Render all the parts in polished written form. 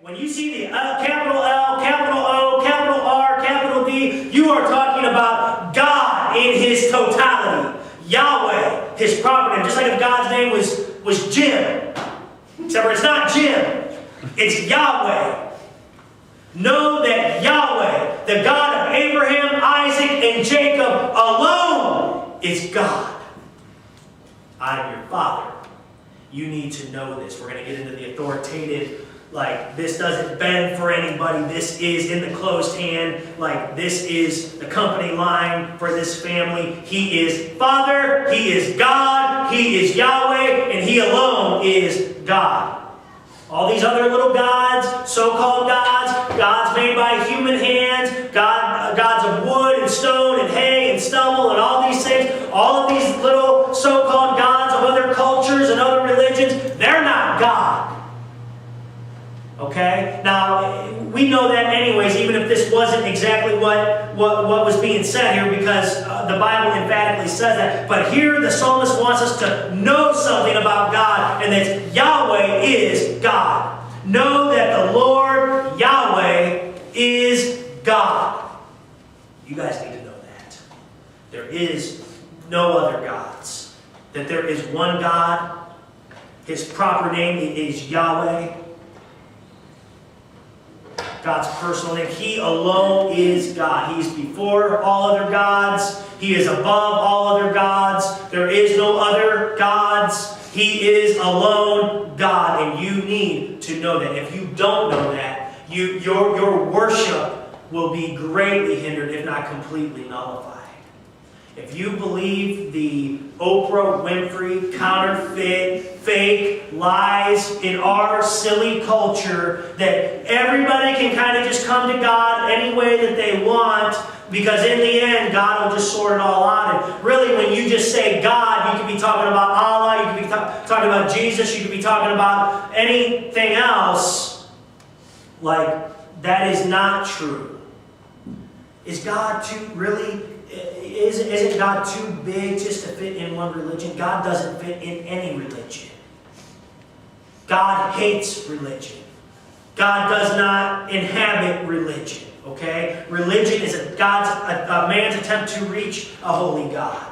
When you see the capital L, capital O, capital R, capital D, you are talking about God in His totality. Yahweh, His proper name. Just like if God's name was Jim. Except for it's not Jim. It's Yahweh. Know that Yahweh, the God of Abraham, Isaac, and Jacob alone is God. I am your Father. You need to know this. We're going to get into the authoritative, like this doesn't bend for anybody. This is in the closed hand. Like this is the company line for this family. He is Father. He is God. He is Yahweh. And He alone is God. All these other little gods, so-called gods, gods made by human hands, gods of wood and stone and hay and stubble and all these things, all of these little so-called gods of other cultures and other religions, they're not God. Okay? Now, we know that anyways, even if this wasn't exactly what was being said here, because the Bible emphatically says that. But here the psalmist wants us to know something about God, and that Yahweh is God. Know that the Lord Yahweh is God. You guys need to know that. There is no other gods. That there is one God. His proper name is Yahweh. God's personal name. He alone is God. He's before all other gods. He is above all other gods. There is no other gods. He is alone God. And you need to know that. If you don't know that, your worship will be greatly hindered, if not completely nullified. If you believe the Oprah Winfrey counterfeit, fake lies in our silly culture that everybody can kind of just come to God any way that they want, because in the end, God will just sort it all out. And really, when you just say God, you could be talking about Allah, you could be talking about Jesus, you could be talking about anything else. Like, that is not true. Is God too really... Isn't God too big just to fit in one religion? God doesn't fit in any religion. God hates religion. God does not inhabit religion. Okay? Religion is a man's attempt to reach a holy God.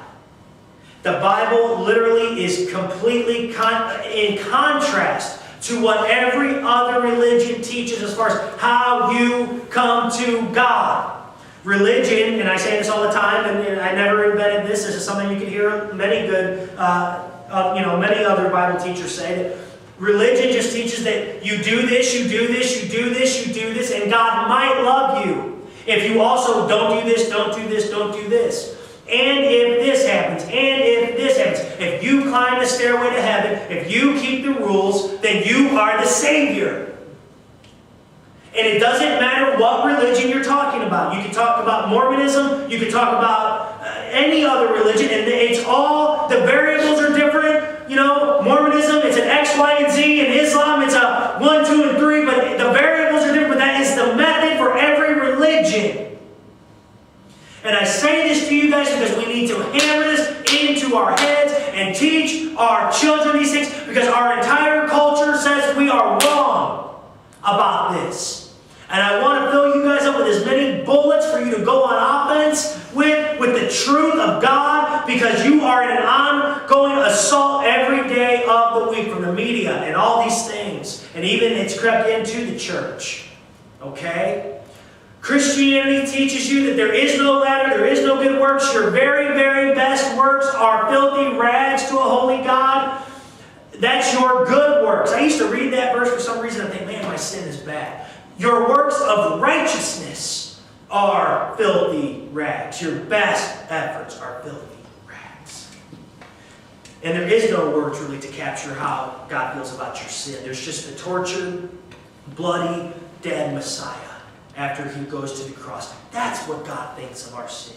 The Bible literally is completely in contrast to what every other religion teaches as far as how you come to God. Religion, and I say this all the time, and I never invented this. This is something you can hear many good, many other Bible teachers say. That religion just teaches that you do this, you do this, you do this, you do this, and God might love you if you also don't do this, don't do this, don't do this. And if this happens, and if this happens, if you climb the stairway to heaven, if you keep the rules, then you are the Savior. And it doesn't matter what religion you're talking about. You can talk about Mormonism, you can talk about any other religion, and it's all, the variables are different. You know, Mormonism, it's an X, Y, and Z, and Islam, it's a 1, 2, and 3, but the variables are different. But that is the method for every religion. And I say this to you guys because we need to hammer this into our heads and teach our children these things, because our entire culture says we are wrong about this. And I want to fill you guys up with as many bullets for you to go on offense with the truth of God, because you are in an ongoing assault every day of the week from the media and all these things. And even it's crept into the church. Okay? Christianity teaches you that there is no ladder, there is no good works. Your very, very best works are filthy rags to a holy God. That's your good works. I used to read that verse for some reason and think, man, my sin is bad. Your works of righteousness are filthy rags. Your best efforts are filthy rags. And there is no words really to capture how God feels about your sin. There's just the tortured, bloody, dead Messiah after He goes to the cross. That's what God thinks of our sin.